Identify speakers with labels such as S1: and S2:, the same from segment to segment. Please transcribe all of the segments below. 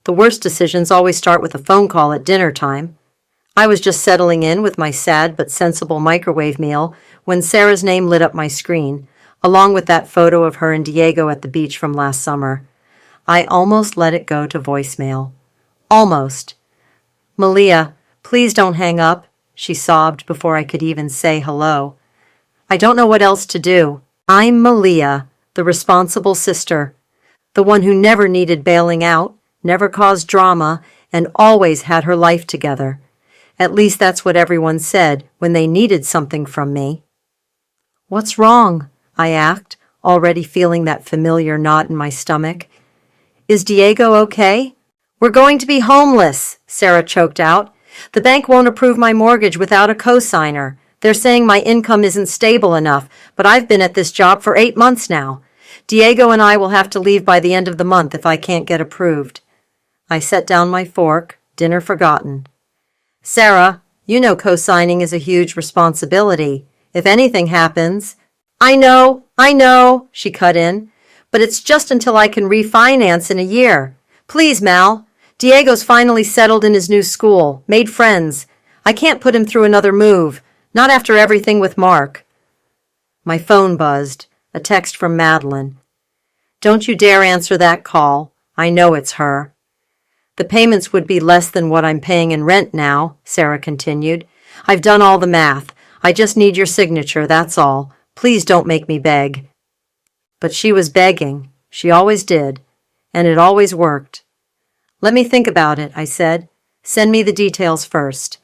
S1: The worst decisions always start with a phone call at dinner time. I was just settling in with my sad but sensible microwave meal when Sarah's name lit up my screen, along with that photo of her and Diego at the beach from last summer. I almost let it go to voicemail. Almost. "Malia, please don't hang up," she sobbed before I could even say hello. "I don't know what else to do. I'm Malia, the responsible sister, the one who never needed bailing out, never caused drama, and always had her life together. At least that's what everyone said when they needed something from me." "What's wrong?" I asked, already feeling that familiar knot in my stomach. "Is Diego okay?" "We're going to be homeless," Sarah choked out. "The bank won't approve my mortgage without a cosigner. They're saying my income isn't stable enough, but I've been at this job for 8 months now. Diego and I will have to leave by the end of the month if I can't get approved." I set down my fork, dinner forgotten. "Sarah, you know co-signing is a huge responsibility. If anything happens—" I know, she cut in. "But it's just until I can refinance in a year. Please, Mal. Diego's finally settled in his new school, made friends. I can't put him through another move, not after everything with Mark." My phone buzzed, a text from Madeline. "Don't you dare answer that call. I know it's her." "The payments would be less than what I'm paying in rent now," Sarah continued. "I've done all the math. I just need your signature, that's all. Please don't make me beg." But she was begging. She always did. And it always worked. "Let me think about it," I said. "Send me the details first."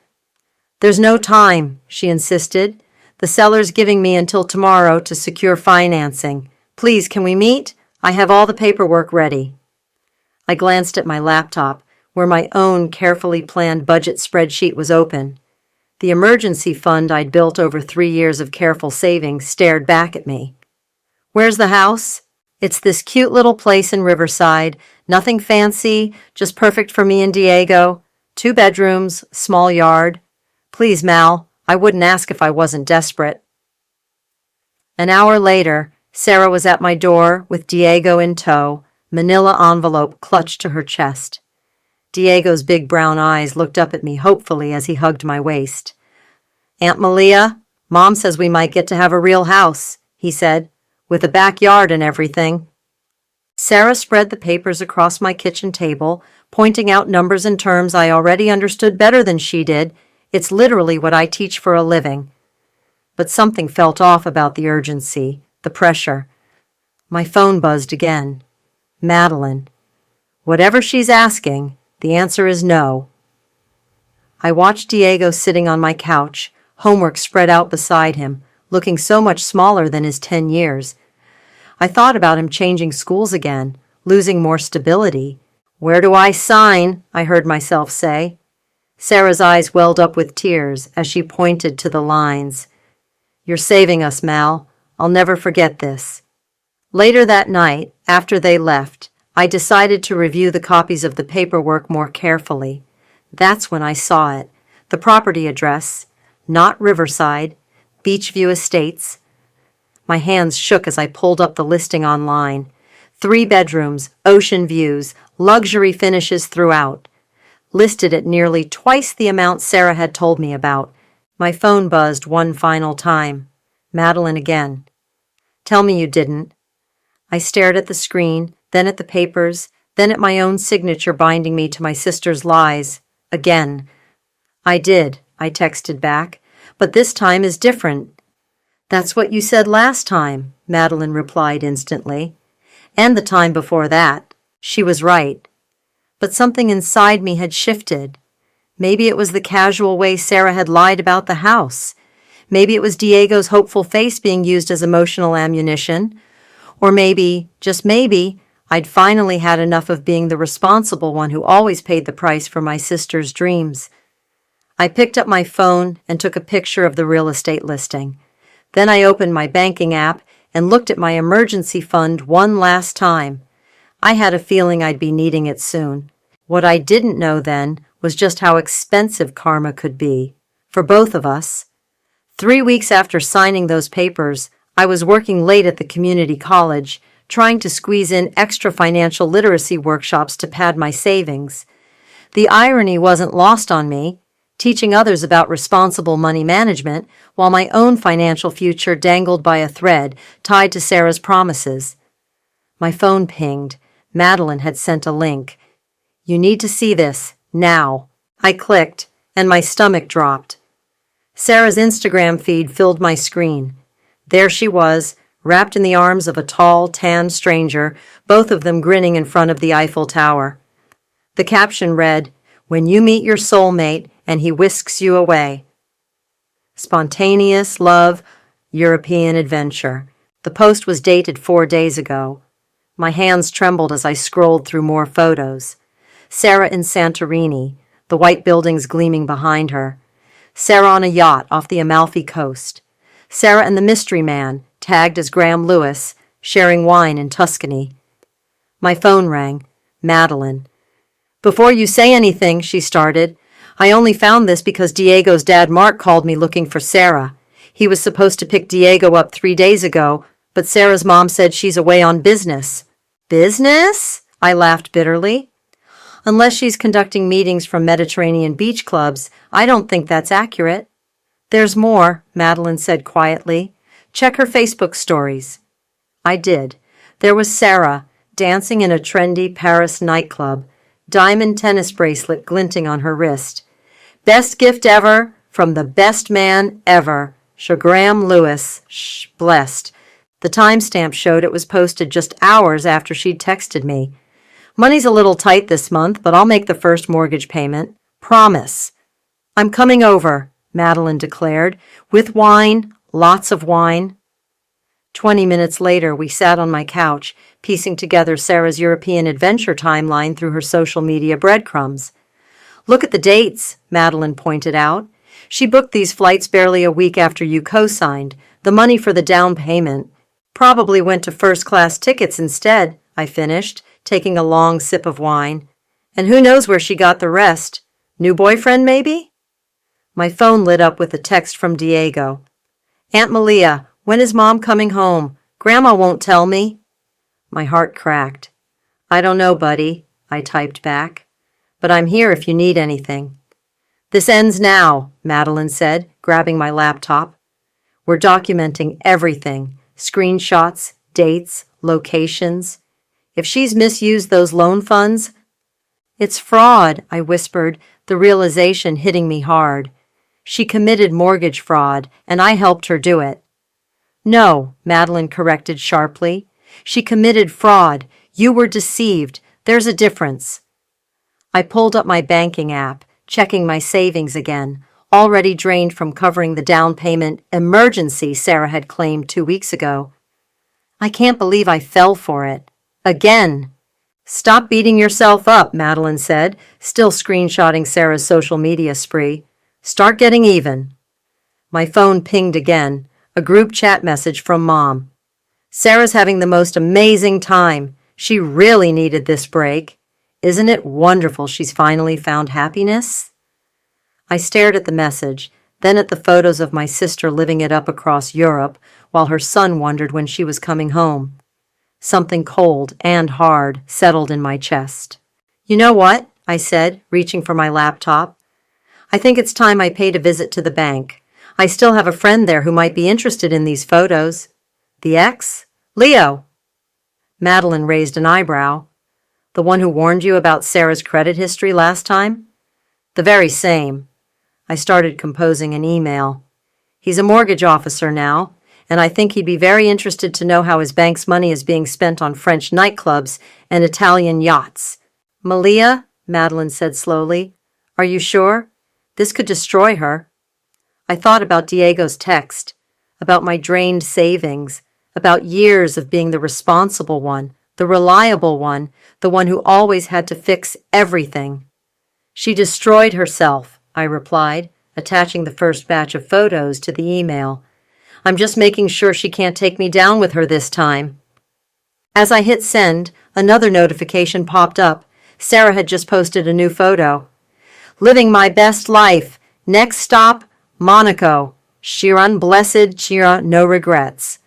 S1: "There's no time," she insisted. "The seller's giving me until tomorrow to secure financing. Please, can we meet? I have all the paperwork ready." I glanced at my laptop, where my own carefully planned budget spreadsheet was open. The emergency fund I'd built over 3 years of careful saving stared back at me. "Where's the house?" "It's this cute little place in Riverside. Nothing fancy, just perfect for me and Diego. 2 bedrooms, small yard. Please, Mal, I wouldn't ask if I wasn't desperate." An hour later, Sarah was at my door with Diego in tow, manila envelope clutched to her chest. Diego's big brown eyes looked up at me hopefully as he hugged my waist. "Aunt Malia, Mom says we might get to have a real house," he said, "with a backyard and everything." Sarah spread the papers across my kitchen table, pointing out numbers and terms I already understood better than she did. It's literally what I teach for a living. But something felt off about the urgency, the pressure. My phone buzzed again. Madeline. Whatever she's asking, the answer is no. I watched Diego sitting on my couch, homework spread out beside him, looking so much smaller than his 10 years. I thought about him changing schools again, losing more stability. "Where do I sign?" I heard myself say. Sarah's eyes welled up with tears as she pointed to the lines. "You're saving us, Mal. I'll never forget this." Later that night, after they left, I decided to review the copies of the paperwork more carefully. That's when I saw it. The property address, not Riverside, Beachview Estates. My hands shook as I pulled up the listing online. 3 bedrooms, ocean views, luxury finishes throughout. Listed at nearly twice the amount Sarah had told me about. My phone buzzed one final time. Madeline again. "Tell me you didn't." I stared at the screen, then at the papers, then at my own signature binding me to my sister's lies. Again. "I did," I texted back, "but this time is different." "That's what you said last time," Madeline replied instantly. "And the time before that." She was right. But something inside me had shifted. Maybe it was the casual way Sarah had lied about the house. Maybe it was Diego's hopeful face being used as emotional ammunition. Or maybe, just maybe, I'd finally had enough of being the responsible one who always paid the price for my sister's dreams. I picked up my phone and took a picture of the real estate listing. Then I opened my banking app and looked at my emergency fund one last time. I had a feeling I'd be needing it soon. What I didn't know then was just how expensive karma could be, for both of us. 3 weeks after signing those papers, I was working late at the community college, trying to squeeze in extra financial literacy workshops to pad my savings. The irony wasn't lost on me, teaching others about responsible money management while my own financial future dangled by a thread tied to Sarah's promises. My phone pinged. Madeline had sent a link. "You need to see this, now." I clicked, and my stomach dropped. Sarah's Instagram feed filled my screen. There she was, wrapped in the arms of a tall, tan stranger, both of them grinning in front of the Eiffel Tower. The caption read, "When you meet your soulmate and he whisks you away." Spontaneous love, European adventure. The post was dated 4 days ago. My hands trembled as I scrolled through more photos. Sarah in Santorini, the white buildings gleaming behind her. Sarah on a yacht off the Amalfi Coast. Sarah and the mystery man, tagged as Graham Lewis, sharing wine in Tuscany. My phone rang. Madeline. "Before you say anything," she started, "I only found this because Diego's dad Mark called me looking for Sarah. He was supposed to pick Diego up 3 days ago, but Sarah's mom said she's away on business." "Business?" I laughed bitterly. "Unless she's conducting meetings from Mediterranean beach clubs, I don't think that's accurate." "There's more," Madeline said quietly. "Check her Facebook stories." I did. There was Sarah, dancing in a trendy Paris nightclub, diamond tennis bracelet glinting on her wrist. "Best gift ever from the best man ever, Graham Lewis, blessed." The timestamp showed it was posted just hours after she'd texted me. "Money's a little tight this month, but I'll make the first mortgage payment. Promise." "I'm coming over," Madeline declared, "with wine, lots of wine." 20 minutes later, we sat on my couch, piecing together Sarah's European adventure timeline through her social media breadcrumbs. "Look at the dates," Madeline pointed out. "She booked these flights barely a week after you co-signed. The money for the down payment probably went to first-class tickets instead," I finished, taking a long sip of wine. "And who knows where she got the rest? New boyfriend, maybe?" My phone lit up with a text from Diego. "Aunt Malia, when is Mom coming home? Grandma won't tell me." My heart cracked. "I don't know, buddy," I typed back. "But I'm here if you need anything." "This ends now," Madeline said, grabbing my laptop. "We're documenting everything. Screenshots, dates, locations. If she's misused those loan funds—" "It's fraud," I whispered, the realization hitting me hard. "She committed mortgage fraud, and I helped her do it." "No," Madeline corrected sharply. "She committed fraud. You were deceived. There's a difference." I pulled up my banking app, checking my savings again, already drained from covering the down payment emergency Sarah had claimed 2 weeks ago. "I can't believe I fell for it. Again." "Stop beating yourself up," Madeline said, still screenshotting Sarah's social media spree. "Start getting even." My phone pinged again, a group chat message from Mom. "Sarah's having the most amazing time. She really needed this break. Isn't it wonderful she's finally found happiness?" I stared at the message, then at the photos of my sister living it up across Europe, while her son wondered when she was coming home. Something cold and hard settled in my chest. "You know what?" I said, reaching for my laptop. "I think it's time I paid a visit to the bank. I still have a friend there who might be interested in these photos." "The ex? Leo?" Madeline raised an eyebrow. "The one who warned you about Sarah's credit history last time?" "The very same." I started composing an email. "He's a mortgage officer now, and I think he'd be very interested to know how his bank's money is being spent on French nightclubs and Italian yachts." "Malia," Madeline said slowly, "are you sure? This could destroy her." I thought about Diego's text, about my drained savings, about years of being the responsible one, the reliable one, the one who always had to fix everything. "She destroyed herself," I replied, attaching the first batch of photos to the email. "I'm just making sure she can't take me down with her this time." As I hit send, another notification popped up. Sarah had just posted a new photo. "Living my best life. Next stop, Monaco. Chiron blessed, Chira no regrets."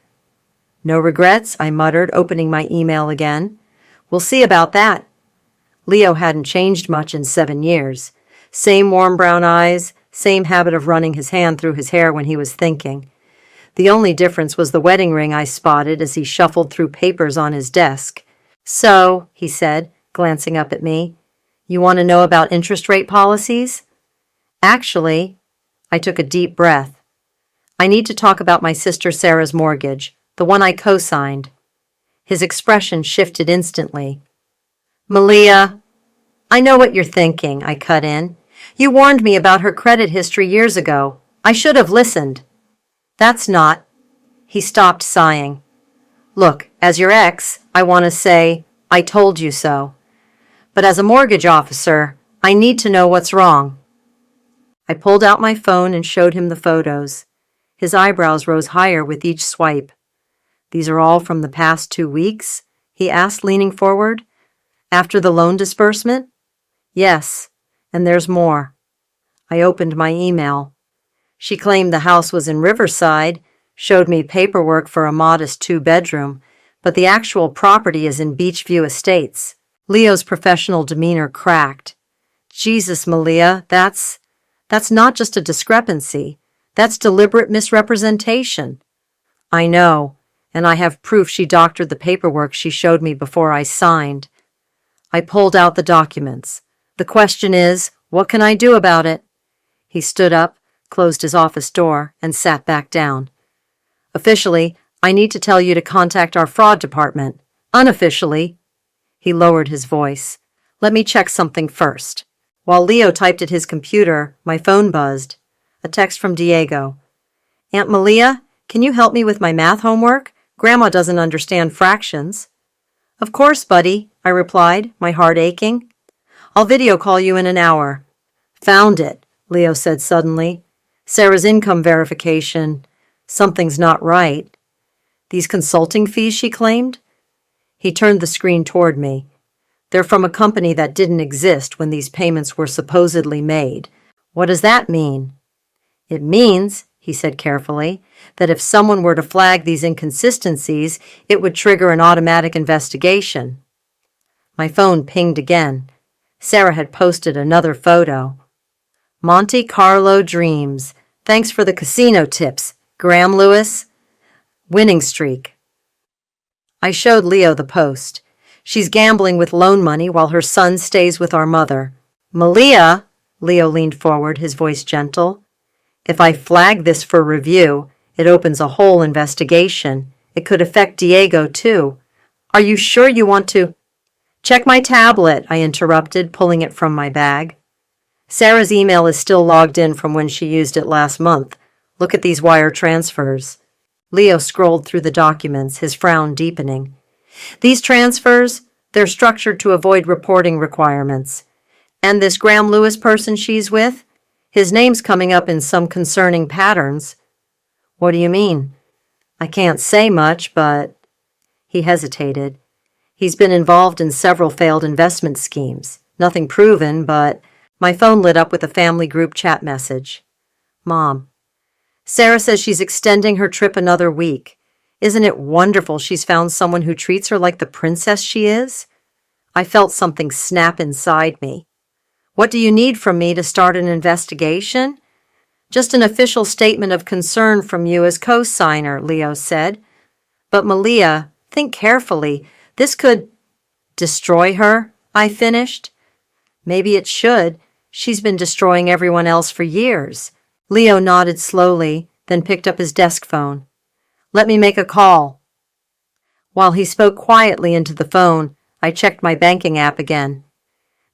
S1: No regrets, I muttered, opening my email again. We'll see about that. Leo hadn't changed much in 7 years. Same warm brown eyes, same habit of running his hand through his hair when he was thinking. The only difference was the wedding ring I spotted as he shuffled through papers on his desk. So, he said, glancing up at me, you want to know about interest rate policies? Actually, I took a deep breath. I need to talk about my sister Sarah's mortgage, the one I co-signed. His expression shifted instantly. Malia, I know what you're thinking, I cut in. You warned me about her credit history years ago. I should have listened. That's not. He stopped, sighing. Look, as your ex, I want to say, I told you so. But as a mortgage officer, I need to know what's wrong. I pulled out my phone and showed him the photos. His eyebrows rose higher with each swipe. These are all from the past 2 weeks? He asked, leaning forward. After the loan disbursement? Yes, and there's more. I opened my email. She claimed the house was in Riverside, showed me paperwork for a modest 2-bedroom, but the actual property is in Beachview Estates. Leo's professional demeanor cracked. Jesus, Malia, that's not just a discrepancy. That's deliberate misrepresentation. I know, and I have proof she doctored the paperwork she showed me before I signed. I pulled out the documents. The question is, what can I do about it? He stood up, closed his office door, and sat back down. Officially, I need to tell you to contact our fraud department. Unofficially, he lowered his voice. Let me check something first. While Leo typed at his computer, my phone buzzed. A text from Diego. Aunt Malia, can you help me with my math homework? Grandma doesn't understand fractions. Of course, buddy, I replied, my heart aching. I'll video call you in an hour. Found it, Leo said suddenly. Sarah's income verification. Something's not right. These consulting fees, she claimed? He turned the screen toward me. They're from a company that didn't exist when these payments were supposedly made. What does that mean? It means, he said carefully, that if someone were to flag these inconsistencies, it would trigger an automatic investigation. My phone pinged again. Sarah had posted another photo. Monte Carlo dreams. Thanks for the casino tips. Graham Lewis. Winning streak. I showed Leo the post. She's gambling with loan money while her son stays with our mother. Malia, Leo leaned forward, his voice gentle. If I flag this for review, it opens a whole investigation. It could affect Diego, too. Are you sure you want to? Check my tablet, I interrupted, pulling it from my bag. Sarah's email is still logged in from when she used it last month. Look at these wire transfers. Leo scrolled through the documents, his frown deepening. These transfers, they're structured to avoid reporting requirements. And this Graham Lewis person she's with? His name's coming up in some concerning patterns. What do you mean? I can't say much, but... He hesitated. He's been involved in several failed investment schemes. Nothing proven, but... My phone lit up with a family group chat message. Mom. Sarah says she's extending her trip another week. Isn't it wonderful she's found someone who treats her like the princess she is? I felt something snap inside me. What do you need from me to start an investigation? Just an official statement of concern from you as co-signer, Leo said. But Malia, think carefully. This could destroy her, I finished. Maybe it should. She's been destroying everyone else for years. Leo nodded slowly, then picked up his desk phone. Let me make a call. While he spoke quietly into the phone, I checked my banking app again.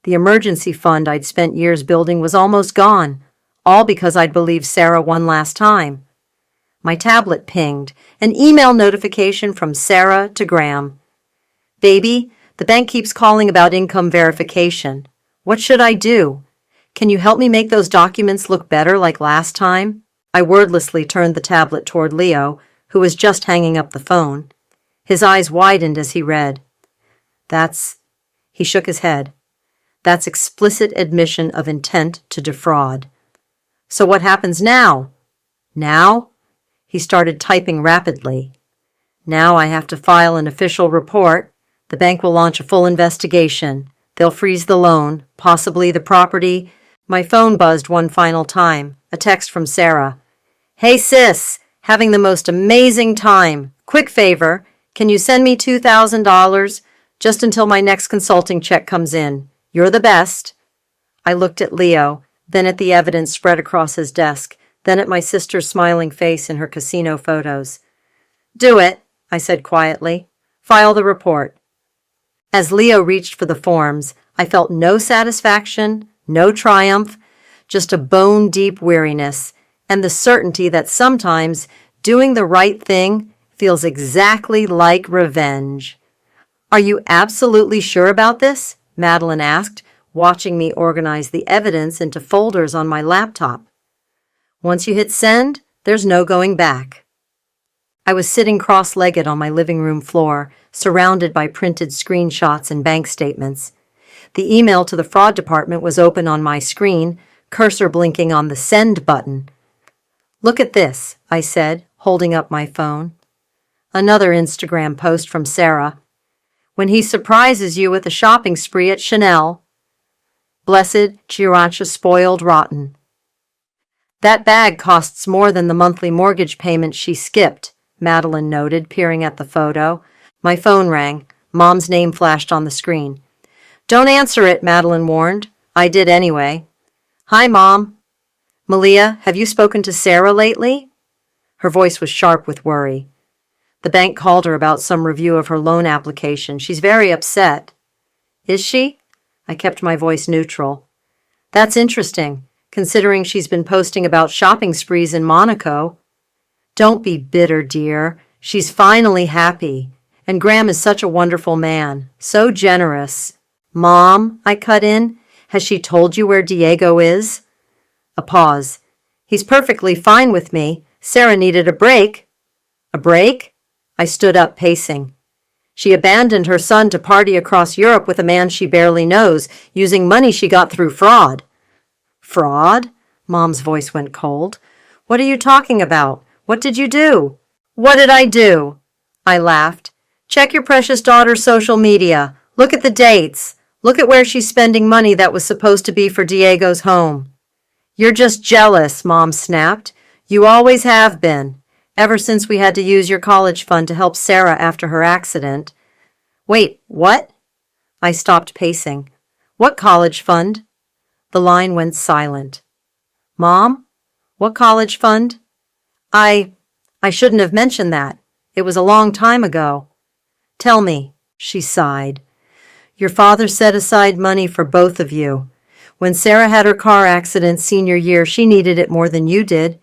S1: The emergency fund I'd spent years building was almost gone, all because I'd believed Sarah one last time. My tablet pinged, an email notification from Sarah to Graham. Baby, the bank keeps calling about income verification. What should I do? Can you help me make those documents look better like last time? I wordlessly turned the tablet toward Leo, who was just hanging up the phone. His eyes widened as he read. He shook his head. That's explicit admission of intent to defraud. So what happens now? Now? He started typing rapidly. Now I have to file an official report. The bank will launch a full investigation. They'll freeze the loan, possibly the property. My phone buzzed one final time. A text from Sarah. Hey sis, having the most amazing time. Quick favor, can you send me $2,000 just until my next consulting check comes in? You're the best. I looked at Leo, then at the evidence spread across his desk, then at my sister's smiling face in her casino photos. Do it, I said quietly. File the report. As Leo reached for the forms, I felt no satisfaction, no triumph, just a bone-deep weariness, and the certainty that sometimes doing the right thing feels exactly like revenge. Are you absolutely sure about this? Madeline asked, watching me organize the evidence into folders on my laptop. Once you hit send, there's no going back. I was sitting cross-legged on my living room floor, surrounded by printed screenshots and bank statements. The email to the fraud department was open on my screen, cursor blinking on the send button. Look at this, I said, holding up my phone. Another Instagram post from Sarah. When he surprises you with a shopping spree at Chanel. Blessed Chiracha spoiled rotten. That bag costs more than the monthly mortgage payment she skipped, Madeline noted, peering at the photo. My phone rang. Mom's name flashed on the screen. Don't answer it, Madeline warned. I did anyway. Hi, Mom. Malia, have you spoken to Sarah lately? Her voice was sharp with worry. The bank called her about some review of her loan application. She's very upset. Is she? I kept my voice neutral. That's interesting, considering she's been posting about shopping sprees in Monaco. Don't be bitter, dear. She's finally happy. And Graham is such a wonderful man. So generous. Mom, I cut in, has she told you where Diego is? A pause. He's perfectly fine with me. Sarah needed a break. A break? I stood up, pacing. She abandoned her son to party across Europe with a man she barely knows, using money she got through fraud. Fraud? Mom's voice went cold. What are you talking about? What did you do? What did I do? I laughed. Check your precious daughter's social media. Look at the dates. Look at where she's spending money that was supposed to be for Diego's home. You're just jealous, Mom snapped. You always have been, ever since we had to use your college fund to help Sarah after her accident. Wait, what? I stopped pacing. What college fund? The line went silent. Mom? What college fund? I shouldn't have mentioned that. It was a long time ago. Tell me, she sighed. Your father set aside money for both of you. When Sarah had her car accident senior year, she needed it more than you did.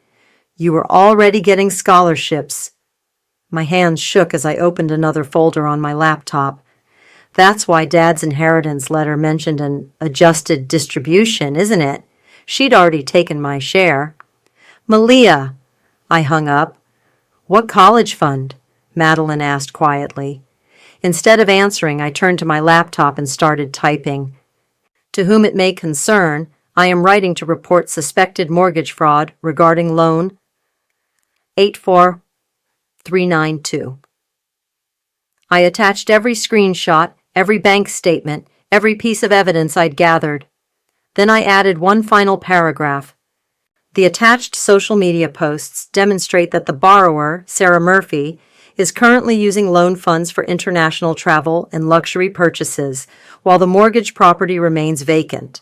S1: You were already getting scholarships. My hands shook as I opened another folder on my laptop. That's why Dad's inheritance letter mentioned an adjusted distribution, isn't it? She'd already taken my share. Malia, I hung up. What college fund? Madeline asked quietly. Instead of answering, I turned to my laptop and started typing. To whom it may concern, I am writing to report suspected mortgage fraud regarding loan 84392. I attached every screenshot, every bank statement, every piece of evidence I'd gathered. Then I added one final paragraph. The attached social media posts demonstrate that the borrower, Sarah Murphy, is currently using loan funds for international travel and luxury purchases, while the mortgage property remains vacant.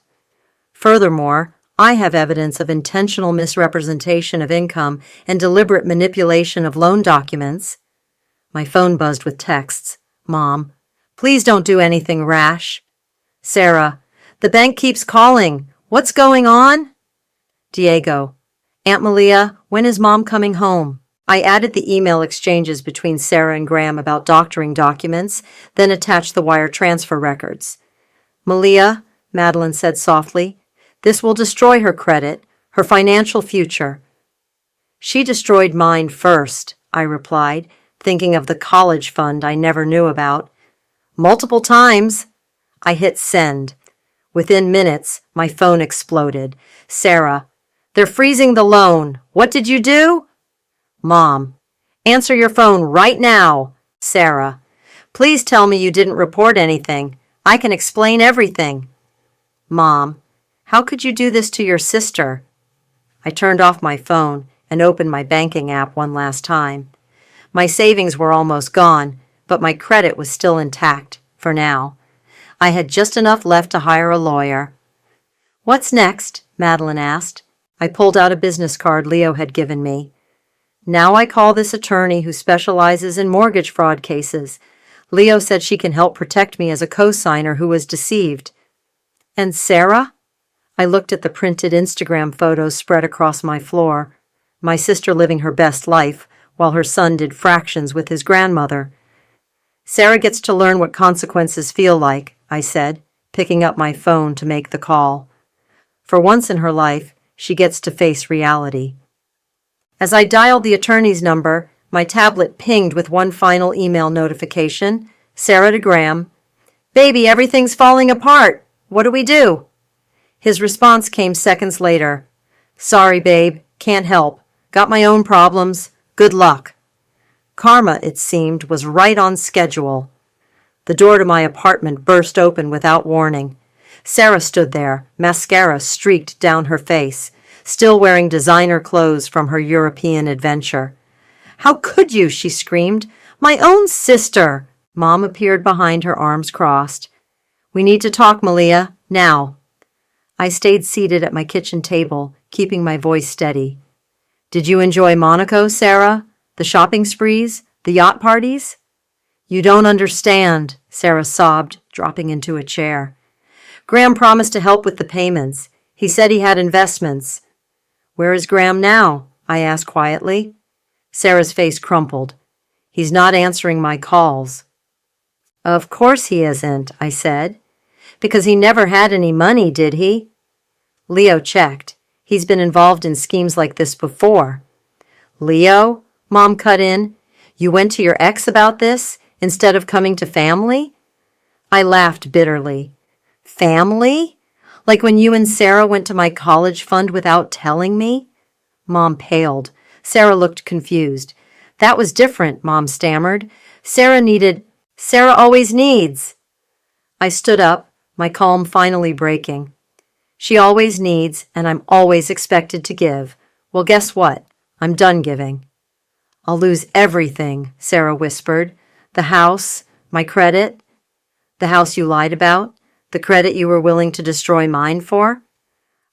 S1: Furthermore, I have evidence of intentional misrepresentation of income and deliberate manipulation of loan documents. My phone buzzed with texts. Mom, please don't do anything rash. Sarah, the bank keeps calling. What's going on? Diego, Aunt Malia, when is Mom coming home? I added the email exchanges between Sarah and Graham about doctoring documents, then attached the wire transfer records. Malia, Madeline said softly, this will destroy her credit, her financial future. She destroyed mine first, I replied, thinking of the college fund I never knew about. Multiple times. I hit send. Within minutes, my phone exploded. Sarah, they're freezing the loan. What did you do? Mom, Answer your phone right now. Sarah. Please tell me you didn't report anything. I can explain everything. Mom. How could you do this to your sister? I turned off my phone and opened my banking app one last time. My savings were almost gone, but my credit was still intact, for now. I had just enough left to hire a lawyer. What's next? Madeline asked. I pulled out a business card Leo had given me. Now I call this attorney who specializes in mortgage fraud cases. Leo said she can help protect me as a co-signer who was deceived. And Sarah? I looked at the printed Instagram photos spread across my floor. My sister living her best life, while her son did fractions with his grandmother. Sarah gets to learn what consequences feel like, I said, picking up my phone to make the call. For once in her life, she gets to face reality. As I dialed the attorney's number, my tablet pinged with one final email notification. Sarah to Graham. Baby, everything's falling apart. What do we do? His response came seconds later. Sorry, babe. Can't help. Got my own problems. Good luck. Karma, it seemed, was right on schedule. The door to my apartment burst open without warning. Sarah stood there, mascara streaked down her face, still wearing designer clothes from her European adventure. How could you? She screamed. My own sister! Mom appeared behind her, arms crossed. We need to talk, Malia, now. I stayed seated at my kitchen table, keeping my voice steady. Did you enjoy Monaco, Sarah? The shopping sprees? The yacht parties? You don't understand, Sarah sobbed, dropping into a chair. Graham promised to help with the payments. He said he had investments. Where is Graham now? I asked quietly. Sarah's face crumpled. He's not answering my calls. Of course he isn't, I said. Because he never had any money, did he? Leo checked. He's been involved in schemes like this before. Leo? Mom cut in. You went to your ex about this instead of coming to family? I laughed bitterly. Family? Like when you and Sarah went to my college fund without telling me? Mom paled. Sarah looked confused. That was different, Mom stammered. Sarah always needs. I stood up, my calm finally breaking. She always needs, and I'm always expected to give. Well, guess what? I'm done giving. I'll lose everything, Sarah whispered. The house, my credit, the house you lied about, the credit you were willing to destroy mine for.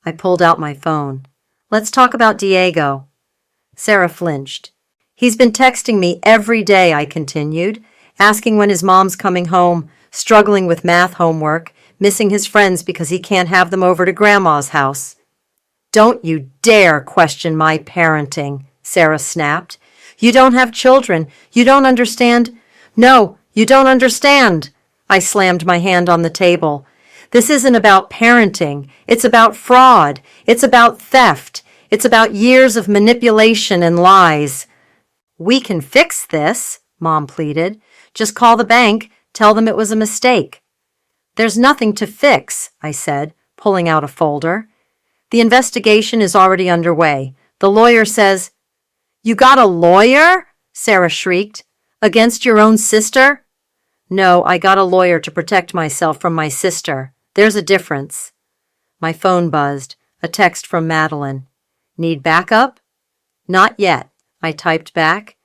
S1: I pulled out my phone. Let's talk about Diego. Sarah flinched. He's been texting me every day, I continued, asking when his mom's coming home, struggling with math homework, missing his friends because he can't have them over to Grandma's house. Don't you dare question my parenting, Sarah snapped. You don't have children. You don't understand. No, you don't understand. I slammed my hand on the table. This isn't about parenting. It's about fraud. It's about theft. It's about years of manipulation and lies. We can fix this, Mom pleaded. Just call the bank. Tell them it was a mistake. There's nothing to fix, I said, pulling out a folder. The investigation is already underway. The lawyer says, You got a lawyer? Sarah shrieked. Against your own sister? No, I got a lawyer to protect myself from my sister. There's a difference. My phone buzzed. A text from Madeline. Need backup? Not yet, I typed back.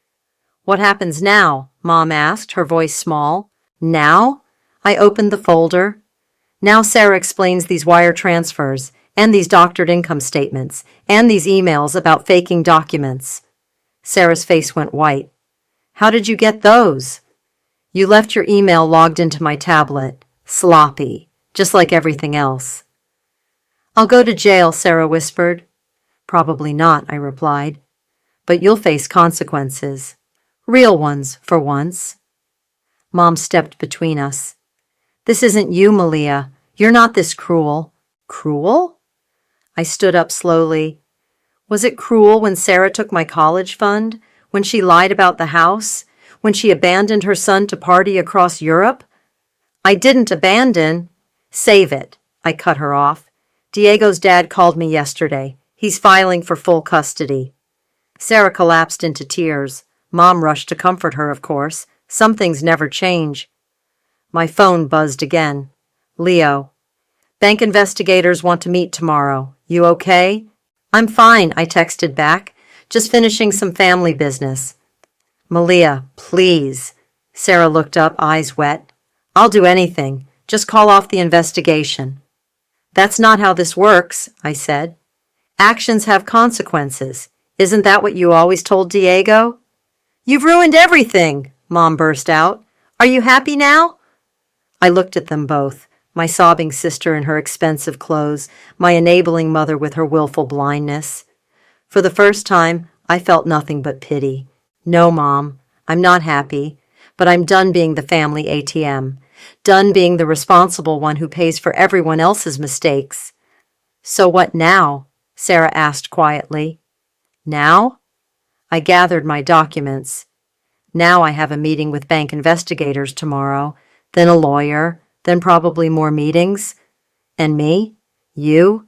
S1: What happens now? Mom asked, her voice small. Now? I opened the folder. Now Sarah explains these wire transfers, and these doctored income statements, and these emails about faking documents. Sarah's face went white. How did you get those? You left your email logged into my tablet. Sloppy, just like everything else. I'll go to jail, Sarah whispered. Probably not, I replied. But you'll face consequences. Real ones, for once. Mom stepped between us. This isn't you, Malia. You're not this cruel. Cruel? I stood up slowly. Was it cruel when Sarah took my college fund? When she lied about the house? When she abandoned her son to party across Europe? I didn't abandon. Save it. I cut her off. Diego's dad called me yesterday. He's filing for full custody. Sarah collapsed into tears. Mom rushed to comfort her, of course. Some things never change. My phone buzzed again. Leo. Bank investigators want to meet tomorrow. You okay? I'm fine, I texted back. Just finishing some family business. Malia, please. Sarah looked up, eyes wet. I'll do anything. Just call off the investigation. That's not how this works, I said. Actions have consequences. Isn't that what you always told Diego? You've ruined everything, Mom burst out. Are you happy now? I looked at them both, my sobbing sister in her expensive clothes, my enabling mother with her willful blindness. For the first time, I felt nothing but pity. No, Mom, I'm not happy, but I'm done being the family ATM, done being the responsible one who pays for everyone else's mistakes. So what now? Sarah asked quietly. Now? I gathered my documents. Now I have a meeting with bank investigators tomorrow, then a lawyer, then probably more meetings. And me? You?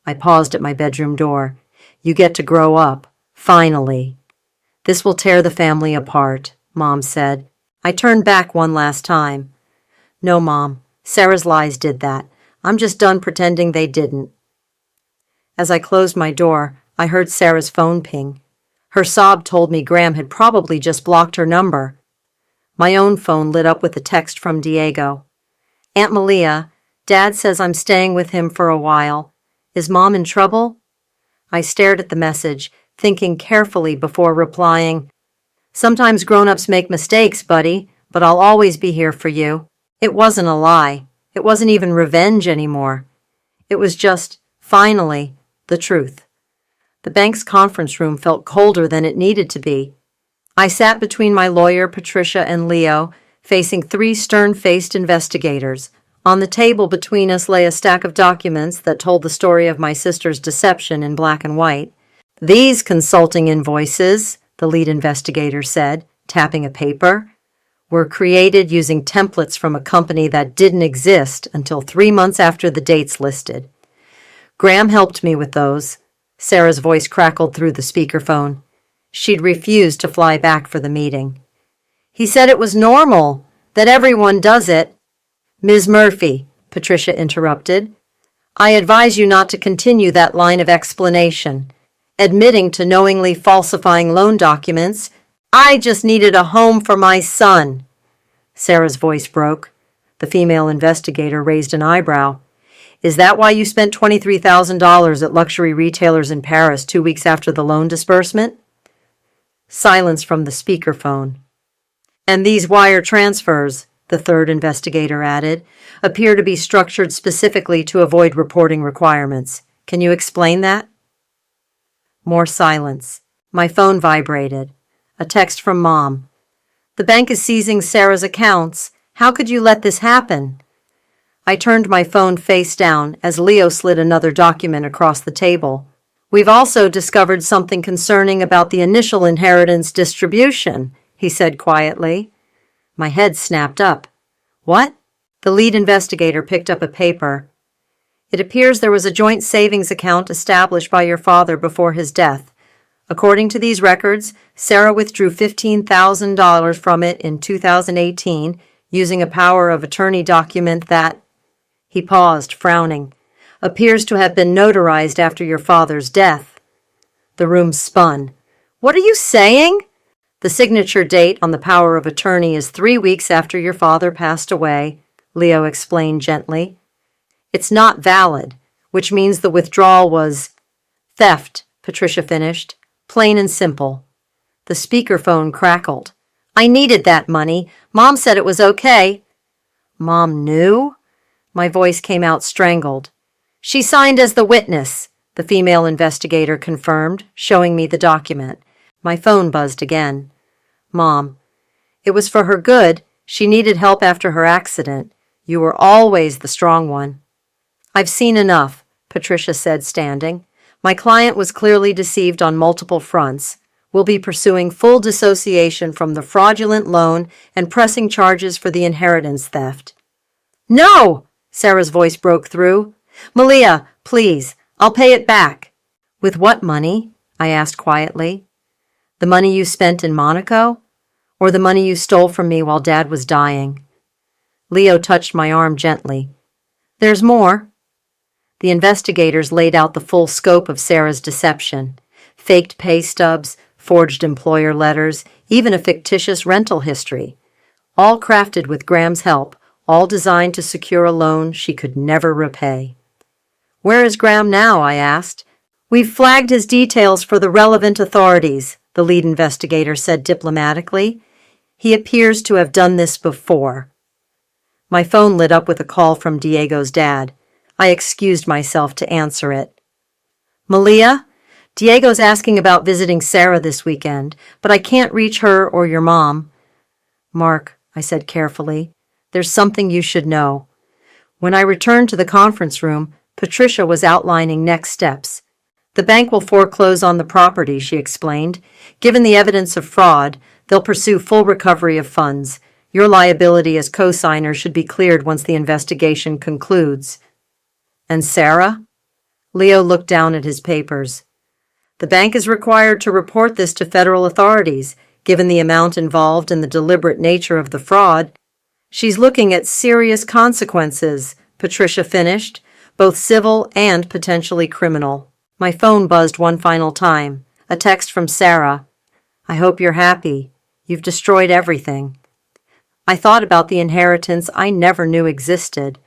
S1: I paused at my bedroom door. You get to grow up, finally. This will tear the family apart, Mom said. I turned back one last time. No, Mom, Sarah's lies did that. I'm just done pretending they didn't. As I closed my door, I heard Sarah's phone ping. Her sob told me Graham had probably just blocked her number. My own phone lit up with a text from Diego. Aunt Malia, Dad says I'm staying with him for a while. Is Mom in trouble? I stared at the message, thinking carefully before replying. Sometimes grown-ups make mistakes, buddy, but I'll always be here for you. It wasn't a lie. It wasn't even revenge anymore. It was just, finally, the truth. The bank's conference room felt colder than it needed to be. I sat between my lawyer, Patricia, and Leo, facing 3 stern-faced investigators. On the table between us lay a stack of documents that told the story of my sister's deception in black and white. These consulting invoices, the lead investigator said, tapping a paper, were created using templates from a company that didn't exist until 3 months after the dates listed. Graham helped me with those. Sarah's voice crackled through the speakerphone. She'd refused to fly back for the meeting. He said it was normal, that everyone does it. Ms. Murphy, Patricia interrupted, I advise you not to continue that line of explanation. Admitting to knowingly falsifying loan documents, I just needed a home for my son. Sarah's voice broke. The female investigator raised an eyebrow. Is that why you spent $23,000 at luxury retailers in Paris 2 weeks after the loan disbursement? Silence from the speakerphone. And these wire transfers, the third investigator added, appear to be structured specifically to avoid reporting requirements. Can you explain that? More silence. My phone vibrated. A text from Mom. The bank is seizing Sarah's accounts. How could you let this happen? I turned my phone face down as Leo slid another document across the table. We've also discovered something concerning about the initial inheritance distribution, he said quietly. My head snapped up. What? The lead investigator picked up a paper. It appears there was a joint savings account established by your father before his death. According to these records, Sarah withdrew $15,000 from it in 2018 using a power of attorney document that, he paused, frowning, appears to have been notarized after your father's death. The room spun. What are you saying? The signature date on the power of attorney is 3 weeks after your father passed away, Leo explained gently. It's not valid, which means the withdrawal was theft, Patricia finished. Plain and simple. The speakerphone crackled. I needed that money. Mom said it was okay. Mom knew? My voice came out strangled. She signed as the witness, the female investigator confirmed, showing me the document. My phone buzzed again. Mom, it was for her good. She needed help after her accident. You were always the strong one. I've seen enough, Patricia said, standing. My client was clearly deceived on multiple fronts. We'll be pursuing full dissociation from the fraudulent loan and pressing charges for the inheritance theft. No! Sarah's voice broke through. Malia, please, I'll pay it back. With what money? I asked quietly. The money you spent in Monaco? Or the money you stole from me while Dad was dying? Leo touched my arm gently. There's more. The investigators laid out the full scope of Sarah's deception. Faked pay stubs, forged employer letters, even a fictitious rental history. All crafted with Graham's help, all designed to secure a loan she could never repay. Where is Graham now? I asked. We've flagged his details for the relevant authorities, the lead investigator said diplomatically. He appears to have done this before. My phone lit up with a call from Diego's dad. I excused myself to answer it. Malia, Diego's asking about visiting Sarah this weekend, but I can't reach her or your mom. Mark, I said carefully, there's something you should know. When I returned to the conference room, Patricia was outlining next steps. The bank will foreclose on the property, she explained. Given the evidence of fraud, they'll pursue full recovery of funds. Your liability as co-signer should be cleared once the investigation concludes. And Sarah? Leo looked down at his papers. The bank is required to report this to federal authorities. Given the amount involved and the deliberate nature of the fraud, she's looking at serious consequences, Patricia finished, both civil and potentially criminal. My phone buzzed one final time. A text from Sarah. I hope you're happy. You've destroyed everything. I thought about the inheritance I never knew existed.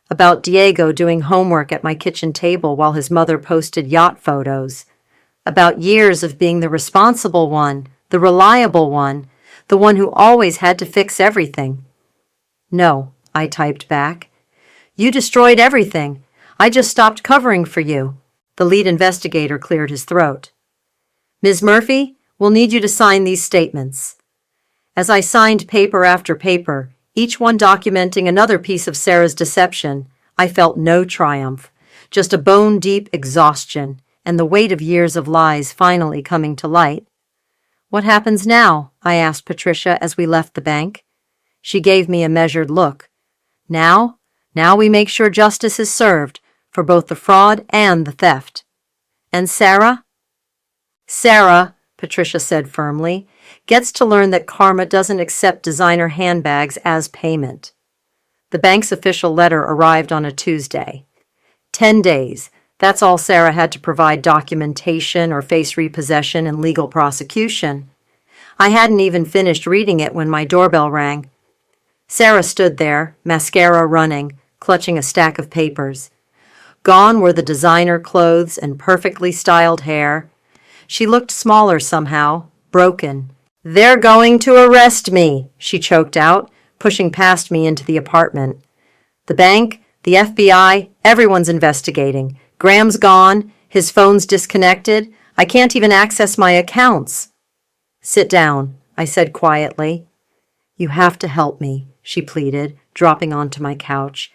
S1: About Diego doing homework at my kitchen table while his mother posted yacht photos. About years of being the responsible one, the reliable one, the one who always had to fix everything. No, I typed back. You destroyed everything. I just stopped covering for you. The lead investigator cleared his throat. Ms. Murphy, we'll need you to sign these statements. As I signed paper after paper, each one documenting another piece of Sarah's deception, I felt no triumph, just a bone-deep exhaustion and the weight of years of lies finally coming to light. What happens now? I asked Patricia as we left the bank. She gave me a measured look. Now we make sure justice is served for both the fraud and the theft. And Sarah? Sarah, Patricia said firmly, gets to learn that karma doesn't accept designer handbags as payment. The bank's official letter arrived on a Tuesday. 10 days. That's all Sarah had to provide documentation or face repossession and legal prosecution. I hadn't even finished reading it when my doorbell rang. Sarah stood there, mascara running, clutching a stack of papers. Gone were the designer clothes and perfectly styled hair. She looked smaller somehow, broken. They're going to arrest me, she choked out, pushing past me into the apartment. The bank, the FBI, everyone's investigating. Graham's gone, his phone's disconnected. I can't even access my accounts. Sit down, I said quietly. You have to help me, she pleaded, dropping onto my couch.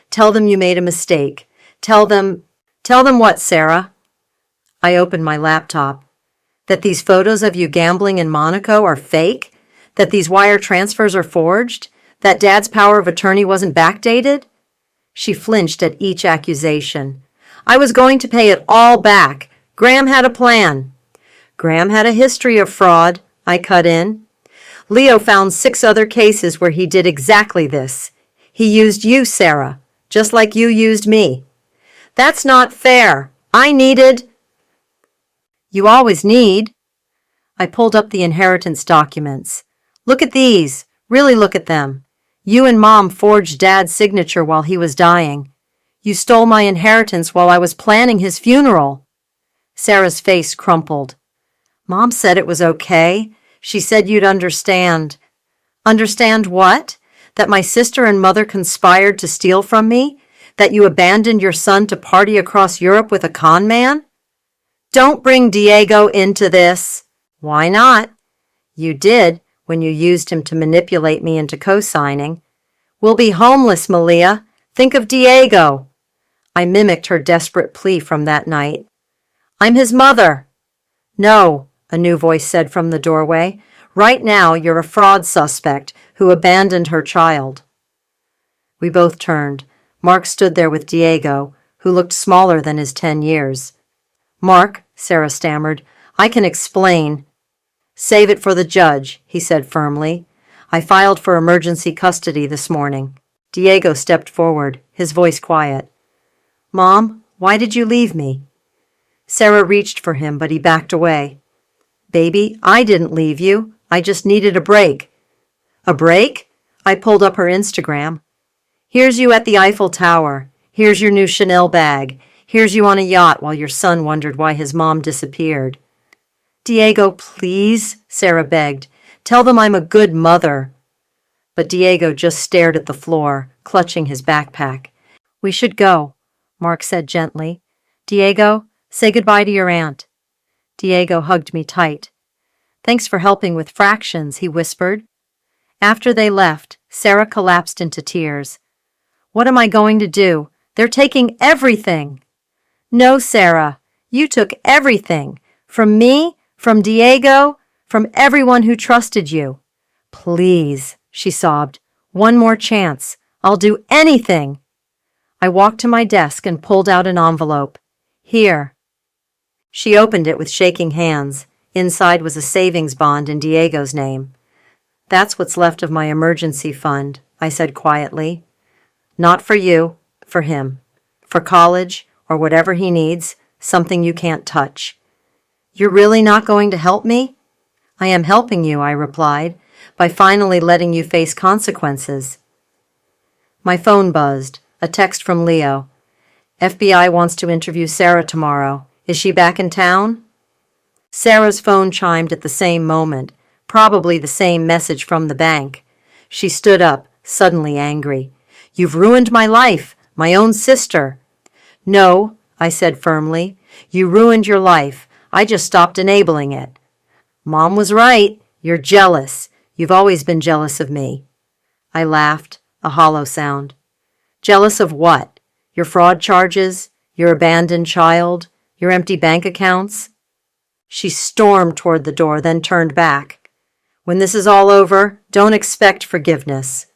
S1: Tell them you made a mistake. Tell them what, Sarah? I opened my laptop. That these photos of you gambling in Monaco are fake? That these wire transfers are forged? That Dad's power of attorney wasn't backdated? She flinched at each accusation. I was going to pay it all back. Graham had a plan. Graham had a history of fraud, I cut in. Leo found 6 other cases where he did exactly this. He used you, Sarah, just like you used me. That's not fair. I needed... You always need. I pulled up the inheritance documents. Look at these. Really look at them. You and Mom forged Dad's signature while he was dying. You stole my inheritance while I was planning his funeral. Sarah's face crumpled. Mom said it was okay. She said you'd understand. Understand what? That my sister and mother conspired to steal from me? That you abandoned your son to party across Europe with a con man? Don't bring Diego into this. Why not? You did when you used him to manipulate me into co-signing. We'll be homeless, Malia. Think of Diego. I mimicked her desperate plea from that night. I'm his mother. No, a new voice said from the doorway. Right now you're a fraud suspect who abandoned her child. We both turned. Mark stood there with Diego, who looked smaller than his 10 years. Mark, Sarah stammered, I can explain. Save it for the judge, he said firmly. I filed for emergency custody this morning. Diego stepped forward, his voice quiet. Mom, why did you leave me? Sarah reached for him, but he backed away. Baby, I didn't leave you. I just needed a break. A break? I pulled up her Instagram. Here's you at the Eiffel Tower. Here's your new Chanel bag. Here's you on a yacht while your son wondered why his mom disappeared. Diego, please, Sarah begged. Tell them I'm a good mother. But Diego just stared at the floor, clutching his backpack. We should go, Mark said gently. Diego, say goodbye to your aunt. Diego hugged me tight. Thanks for helping with fractions, he whispered. After they left, Sarah collapsed into tears. What am I going to do? They're taking everything. No, Sarah, you took everything. From me, from Diego, from everyone who trusted you. Please, she sobbed. One more chance. I'll do anything. I walked to my desk and pulled out an envelope. Here. She opened it with shaking hands. Inside was a savings bond in Diego's name. That's what's left of my emergency fund, I said quietly. Not for you, for him. For college, or whatever he needs, something you can't touch. You're really not going to help me? I am helping you, I replied, by finally letting you face consequences. My phone buzzed, a text from Leo. FBI wants to interview Sarah tomorrow. Is she back in town? Sarah's phone chimed at the same moment, probably the same message from the bank. She stood up, suddenly angry. You've ruined my life, my own sister. No, I said firmly. You ruined your life. I just stopped enabling it. Mom was right. You're jealous. You've always been jealous of me. I laughed, a hollow sound. Jealous of what? Your fraud charges? Your abandoned child? Your empty bank accounts? She stormed toward the door, then turned back. When this is all over, don't expect forgiveness.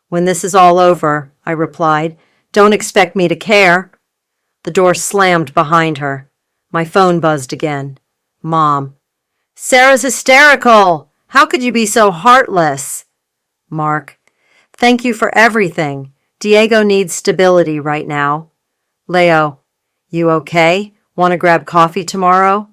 S1: When this is all over, I replied, don't expect me to care. The door slammed behind her. My phone buzzed again. Mom. Sarah's hysterical. How could you be so heartless? Mark. Thank you for everything. Diego needs stability right now. Leo. You okay? Want to grab coffee tomorrow?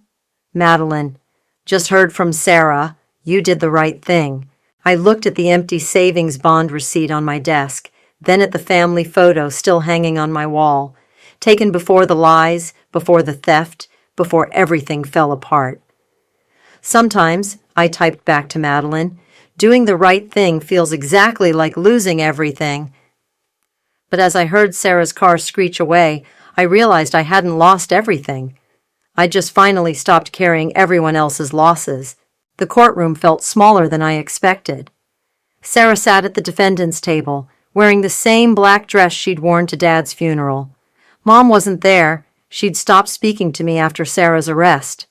S1: Madeline. Just heard from Sarah. You did the right thing. I looked at the empty savings bond receipt on my desk, then at the family photo still hanging on my wall, taken before the lies, before the theft, before everything fell apart. Sometimes, I typed back to Madeline, doing the right thing feels exactly like losing everything. But as I heard Sarah's car screech away, I realized I hadn't lost everything. I just finally stopped carrying everyone else's losses. The courtroom felt smaller than I expected. Sarah sat at the defendant's table, wearing the same black dress she'd worn to Dad's funeral. Mom wasn't there. She'd stopped speaking to me after Sarah's arrest.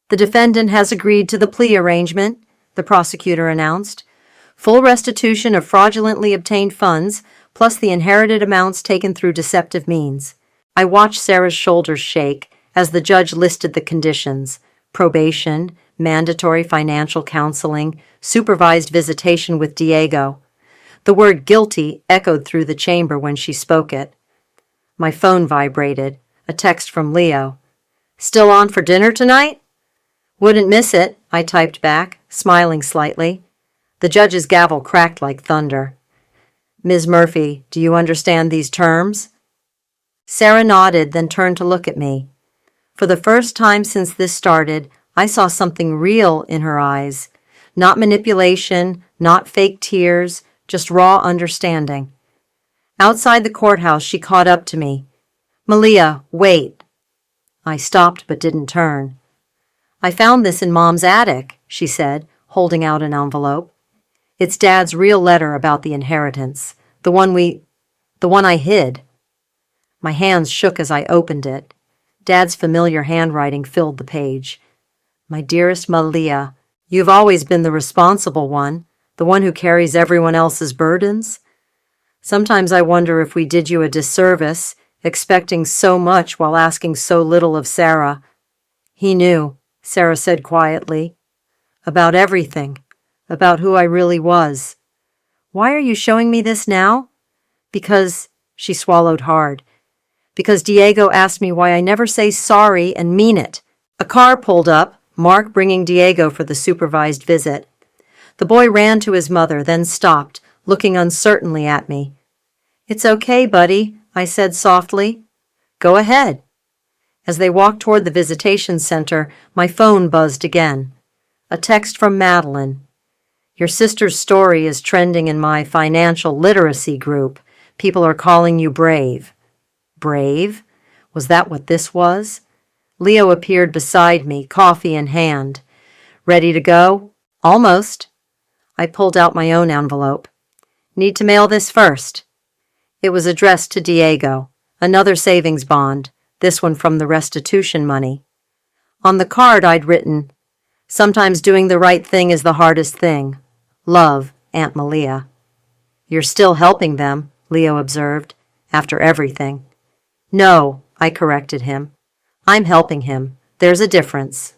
S1: The defendant has agreed to the plea arrangement, the prosecutor announced. Full restitution of fraudulently obtained funds, plus the inherited amounts taken through deceptive means. I watched Sarah's shoulders shake as the judge listed the conditions: probation, mandatory financial counseling, supervised visitation with Diego. The word guilty echoed through the chamber when she spoke it. My phone vibrated, a text from Leo. Still on for dinner tonight? Wouldn't miss it, I typed back, smiling slightly. The judge's gavel cracked like thunder. Ms. Murphy, do you understand these terms? Sarah nodded, then turned to look at me. For the first time since this started, I saw something real in her eyes. Not manipulation, not fake tears, just raw understanding. Outside the courthouse, she caught up to me. Malia, wait. I stopped but didn't turn. I found this in Mom's attic, she said, holding out an envelope. It's Dad's real letter about the inheritance, the one I hid. My hands shook as I opened it. Dad's familiar handwriting filled the page. My dearest Malia, you've always been the responsible one, the one who carries everyone else's burdens. Sometimes I wonder if we did you a disservice, expecting so much while asking so little of Sarah. He knew, Sarah said quietly. About everything. About who I really was. Why are you showing me this now? Because, she swallowed hard, because Diego asked me why I never say sorry and mean it. A car pulled up, Mark bringing Diego for the supervised visit. The boy ran to his mother, then stopped, looking uncertainly at me. It's okay, buddy, I said softly. Go ahead. As they walked toward the visitation center, my phone buzzed again. A text from Madeline. Your sister's story is trending in my financial literacy group. People are calling you brave. Brave? Was that what this was? Leo appeared beside me, coffee in hand. Ready to go? Almost. I pulled out my own envelope. Need to mail this first. It was addressed to Diego. Another savings bond, this one from the restitution money. On the card I'd written, sometimes doing the right thing is the hardest thing. Love, Aunt Malia. You're still helping them, Leo observed, after everything. No, I corrected him. I'm helping him. There's a difference.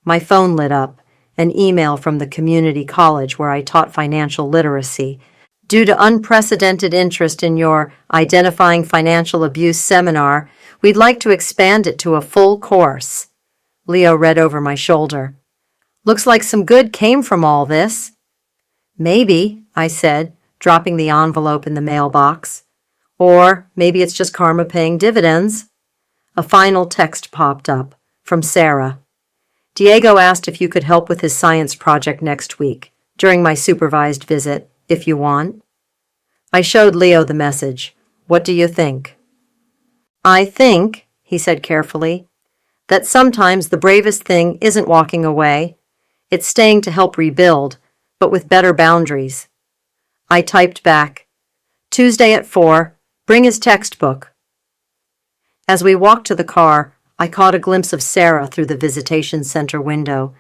S1: My phone lit up, an email from the community college where I taught financial literacy. Due to unprecedented interest in your Identifying Financial Abuse seminar, we'd like to expand it to a full course. Leo read over my shoulder. Looks like some good came from all this. Maybe, I said, dropping the envelope in the mailbox. Or maybe it's just karma paying dividends. A final text popped up, from Sarah. Diego asked if you could help with his science project next week, during my supervised visit, if you want. I showed Leo the message. What do you think? I think, he said carefully, that sometimes the bravest thing isn't walking away. It's staying to help rebuild, but with better boundaries. I typed back, Tuesday at 4, bring his textbook. As we walked to the car, I caught a glimpse of Sarah through the visitation center window.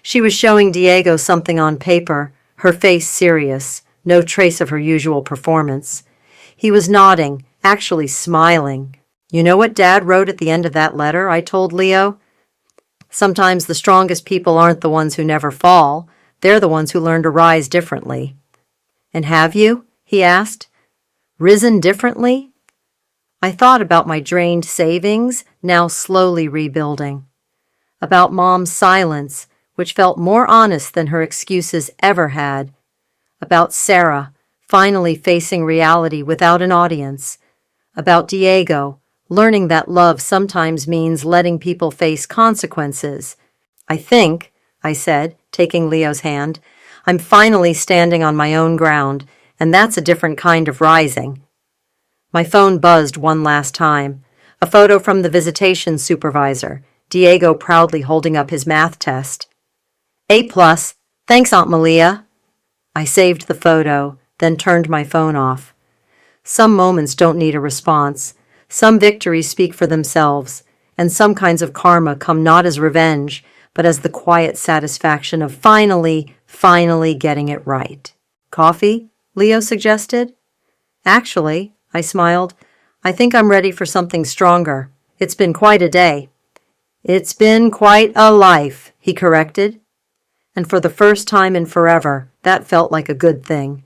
S1: She was showing Diego something on paper, her face serious, no trace of her usual performance. He was nodding, actually smiling. You know what Dad wrote at the end of that letter, I told Leo? Sometimes the strongest people aren't the ones who never fall. They're the ones who learn to rise differently. And have you? He asked. Risen differently? I thought about my drained savings, now slowly rebuilding. About Mom's silence, which felt more honest than her excuses ever had. About Sarah, finally facing reality without an audience. About Diego, learning that love sometimes means letting people face consequences. I think, I said, taking Leo's hand, I'm finally standing on my own ground, and that's a different kind of rising. My phone buzzed one last time. A photo from the visitation supervisor, Diego proudly holding up his math test. A+, thanks, Aunt Malia. I saved the photo, then turned my phone off. Some moments don't need a response. Some victories speak for themselves, and some kinds of karma come not as revenge, but as the quiet satisfaction of finally getting it right. Coffee? Leo suggested. Actually, I smiled, I think I'm ready for something stronger. It's been quite a day. It's been quite a life, he corrected. And for the first time in forever, that felt like a good thing.